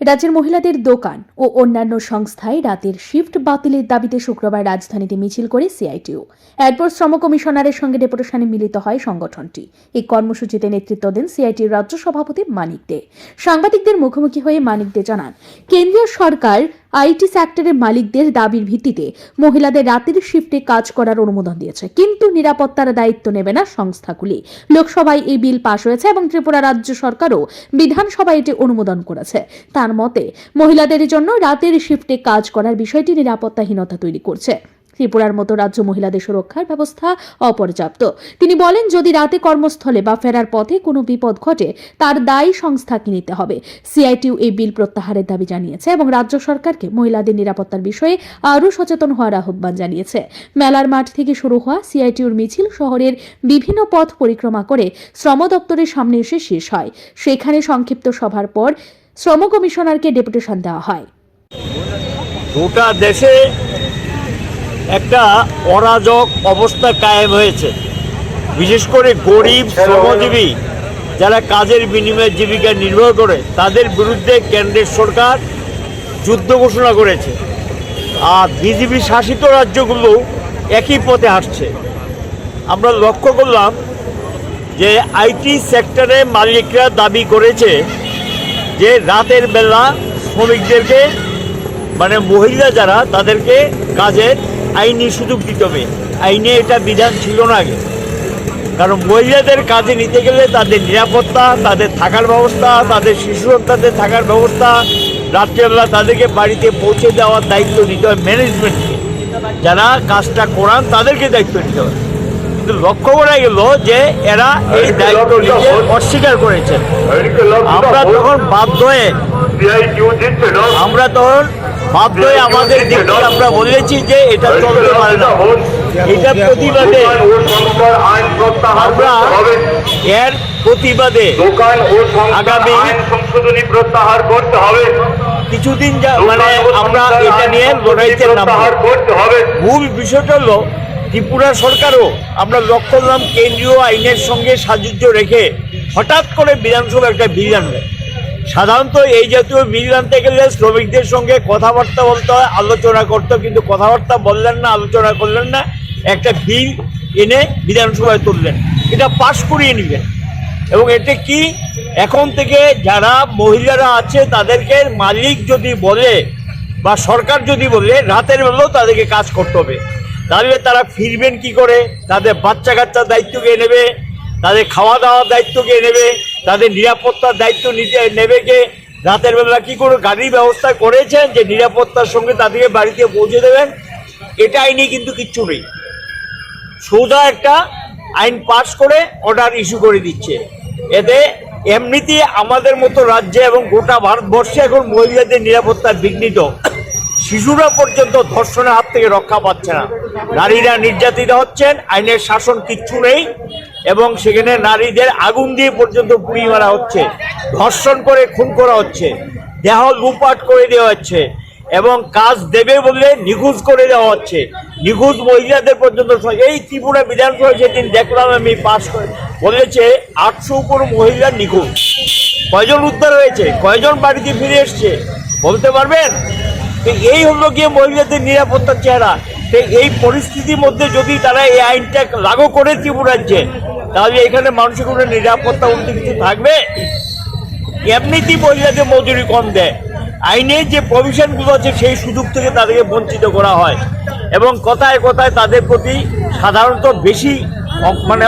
রাজ্যের মহিলাদের দোকান ও অন্যান্য সংস্থায় রাতের শিফট বাতিলের দাবিতে শুক্রবার রাজধানীতে মিছিল করে সিআইটিইউ। এরপর শ্রম কমিশনারের সঙ্গে ডেপুটেশনে মিলিত হয় সংগঠনটি। এই কর্মসূচিতে নেতৃত্ব দেন সিআইটিইউর রাজ্য সভাপতি মানিক দে। সাংবাদিকদের মুখোমুখি হয়ে মানিক দে জানান, কেন্দ্রীয় সরকার আইটি সেক্টরের মালিকদের দাবির ভিত্তিতে মহিলাদের রাতের শিফটে কাজ করার অনুমোদন দিয়েছে, কিন্তু নিরাপত্তার দায়িত্ব নেবে না সংস্থাগুলি। লোকসভায় এই বিল পাশ হয়েছে এবং ত্রিপুরা রাজ্য সরকারও বিধানসভায় এটি অনুমোদন করেছে। তার মতে, মহিলাদের জন্য রাতের শিফটে কাজ করার বিষয়টি নিরাপত্তাহীনতা তৈরি করছে। ত্রিপুরার মতো রাজ্য মহিলাদের সুরক্ষার ব্যবস্থা অপর্যাপ্ত। তিনি বলেন, যদি রাতে কর্মস্থলে বা ফেরার পথে কোনো বিপদ ঘটে তার দায়ী সংস্থাকে নিতে হবে। সিআইটিইউ এই বিল প্রত্যাহারের দাবি জানিয়েছে এবং রাজ্য সরকারকে মহিলাদের নিরাপত্তার বিষয়ে আরও সচেতন হওয়ার আহ্বান জানিয়েছে। মেলার মাঠ থেকে শুরু হওয়া সিআইটিইউর মিছিল শহরের বিভিন্ন পথ পরিক্রমা করে শ্রম দপ্তরের সামনে এসে শেষ হয়। সেখানে সংক্ষিপ্ত সভার পর শ্রম কমিশনারকে ডেপুটেশন দেওয়া হয়। গোটা দেশে একটা অরাজক অবস্থা কায়েম হয়েছে। বিশেষ করে গরিব শ্রমজীবী যারা কাজের বিনিময়ে জীবিকা নির্বাহ করে তাদের বিরুদ্ধে কেন্দ্রের সরকার যুদ্ধ ঘোষণা করেছে, আর বিজেপি শাসিত রাজ্যগুলো একই পথে হাঁটছে। আমরা লক্ষ্য করলাম যে আইটি সেক্টরে মালিকরা দাবি করেছে যে রাতের বেলা শ্রমিকদেরকে মানে মহিলা যারা তাদেরকে কাজের আইনি সুযোগ দিতে হবে। আইনে এটা বিধান ছিল না আগে, কারণ মহিলাদের কাজে নিতে গেলে তাদের নিরাপত্তা, তাদের থাকার ব্যবস্থা, তাদের শিশু সন্তানদের থাকার ব্যবস্থা, রাত্রেবেলা তাদেরকে বাড়িতে পৌঁছে দেওয়ার দায়িত্ব নিতে হয় ম্যানেজমেন্টকে। যারা কাজটা করান তাদেরকে দায়িত্ব নিতে হবে। কিন্তু লক্ষ্য করা গেল যে এরা এই দায়িত্ব নিতে অস্বীকার করেছে। আমরা তখন বাধ্য হয়ে আমাদের দিকে আমরা বলেছি যে এটা চলতে পারে না। এটার প্রতিবাদে আমরা এর প্রতিবাদে আগামী সংশোধনী প্রত্যাহার করতে হবে। কিছুদিন মানে আমরা এটা নিয়ে লড়াইতে নামবো। মূল বিষয়টা হলো ত্রিপুরা সরকারও আমরা লক্ষ্য করলাম কেন্দ্রীয় আইনের সঙ্গে সাযুজ্য রেখে হঠাৎ করে বিধানসভা একটা বিল আনবে। সাধারণত এই জাতীয় বিল আনতে গেলে শ্রমিকদের সঙ্গে কথাবার্তা বলতে হয়, আলোচনা করতে, কিন্তু কথাবার্তা বললেন না, আলোচনা করলেন না, একটা বিল এনে বিধানসভায় তুললেন, এটা পাশ করিয়ে নেবেন। এবং এতে কি এখন থেকে যারা মহিলারা আছে তাদেরকে মালিক যদি বলে বা সরকার যদি বলে রাতের বেলাও তাদেরকে কাজ করতে হবে, তাহলে তারা ফিরবেন কি করে? তাদের বাচ্চা কাচ্চার দায়িত্ব কে নেবে? তাদের খাওয়া দাওয়ার দায়িত্ব কে নেবে? তাদের নিরাপত্তার দায়িত্ব নেবে কে? রাতের বেলা কি করে গাড়ির ব্যবস্থা করেছেন যে নিরাপত্তার সঙ্গে তাদেরকে বাড়িতে পৌঁছে দেবেন? এটা আইনে কিন্তু কিচ্ছু নেই। সোজা একটা আইন পাস করে অর্ডার ইস্যু করে দিচ্ছে। এতে এমনিতে আমাদের মতো রাজ্যে এবং গোটা ভারতবর্ষে এখন মহিলাদের নিরাপত্তা বিঘ্নিত। শিশুরা পর্যন্ত ধর্ষণের হাত থেকে রক্ষা পাচ্ছে না, নারীরা নির্যাতিত হচ্ছেন, আইনের শাসন কিচ্ছু নেই, এবং সেখানে নারীদের আগুন দিয়ে পর্যন্ত পুড়িয়ে মারা হচ্ছে, ধর্ষণ করে খুন করা হচ্ছে, দেহ লুটপাট করে দেওয়া হচ্ছে, এবং কাজ দেবে বললে নিখোঁজ করে দেওয়া হচ্ছে। নিখোঁজ মহিলাদের পর্যন্ত এই ত্রিপুরা বিধানসভা যেদিন দেখলাম আমি পাস করে বলেছে 800 উপর মহিলা নিখোঁজ। কয়জন উদ্ধার হয়েছে, কয়জন বাড়িতে ফিরে এসছে বলতে পারবেন? এই হলো গিয়ে মহিলাদের নিরাপত্তার চেহারা। এই পরিস্থিতির মধ্যে যদি তারা এই আইনটা লাগু করে ত্রিপুরাজ্যে, তাহলে এখানে মানুষের কোনো নিরাপত্তা উন্নতি কিছু থাকবে? এমনিতেই মহিলাদের মজুরি কম দেয়, আইনে যে প্রভিশনগুলো আছে সেই সুযোগ থেকে তাদেরকে বঞ্চিত করা হয়, এবং কথায় কথায় তাদের প্রতি সাধারণত বেশি মানে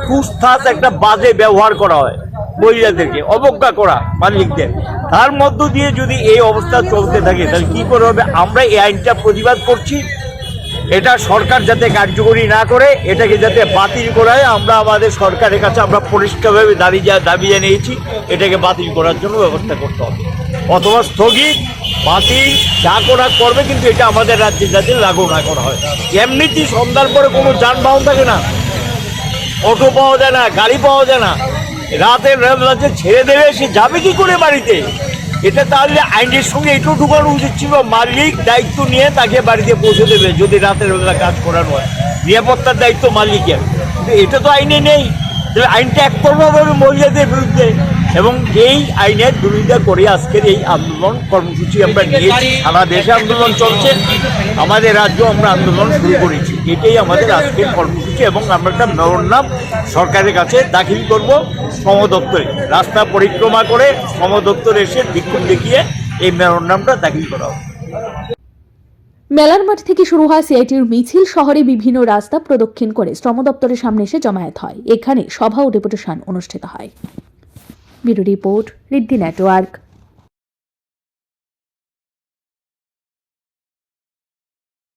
কুস্থাস একটা বাজে ব্যবহার করা হয়, মহিলাদেরকে অবজ্ঞা করা মালিকদের। তার মধ্য দিয়ে যদি এই অবস্থা চলতে থাকে তাহলে কী করে হবে? আমরা এই আইনটা প্রতিবাদ করছি, এটা সরকার যাতে কার্যকরী না করে, এটাকে যাতে বাতিল করায় আমরা আমাদের সরকারের কাছে আমরা পরিষ্কারভাবে দাবি জানিয়েছি, এটাকে বাতিল করার জন্য ব্যবস্থা করতে হবে, অথবা স্থগিত বাতিল যা করা করবে, কিন্তু এটা আমাদের রাজ্যে যাতে লাগু না করা হয়। এমনিতেই সন্ধ্যার পরে কোনো যানবাহন থাকে না, অটো পাওয়া যায় না, গাড়ি পাওয়া যায় না, রাতের রাজ্যে ছেড়ে দেবে, সে যাবে কি করে বাড়িতে? এটা তাহলে আইনের সঙ্গে এটাও ঢুকানো উচিত ছিল, মালিক দায়িত্ব নিয়ে তাকে বাড়িতে পৌঁছে দেবে যদি রাতের বেলা কাজ করানো হয়, নিরাপত্তার দায়িত্ব মালিকের। কিন্তু এটা তো আইনে নেই। তাহলে আইনটা একতরফাভাবে মহিলাদের বিরুদ্ধে এবং এই আইনের বিরোধিতা করে আজকের এই আন্দোলন কর্মসূচি আমরা নিয়েছি। সারা দেশে আন্দোলন চলছে, আমাদের রাজ্য আমরা আন্দোলন শুরু করেছি। এটাই আমাদের আজকের কর্মসূচি এবং আমরা একটা মেমোরান্ডাম সরকারের কাছে দাখিল করব শ্রম দপ্তরে। রাস্তা পরিক্রমা করে শ্রম দপ্তরে এসে বিক্ষোভ দেখিয়ে এই মেমোরান্ডামটা দাখিল করা হবে। মেলার মাঠ থেকে শুরু হয় সিআইটির মিছিল। শহরে বিভিন্ন রাস্তা প্রদক্ষিণ করে শ্রম দপ্তরের সামনে এসে জমায়েত হয়। এখানে সভা ও ডেপুটেশন অনুষ্ঠিত হয়। Bureau report, Riddhi network.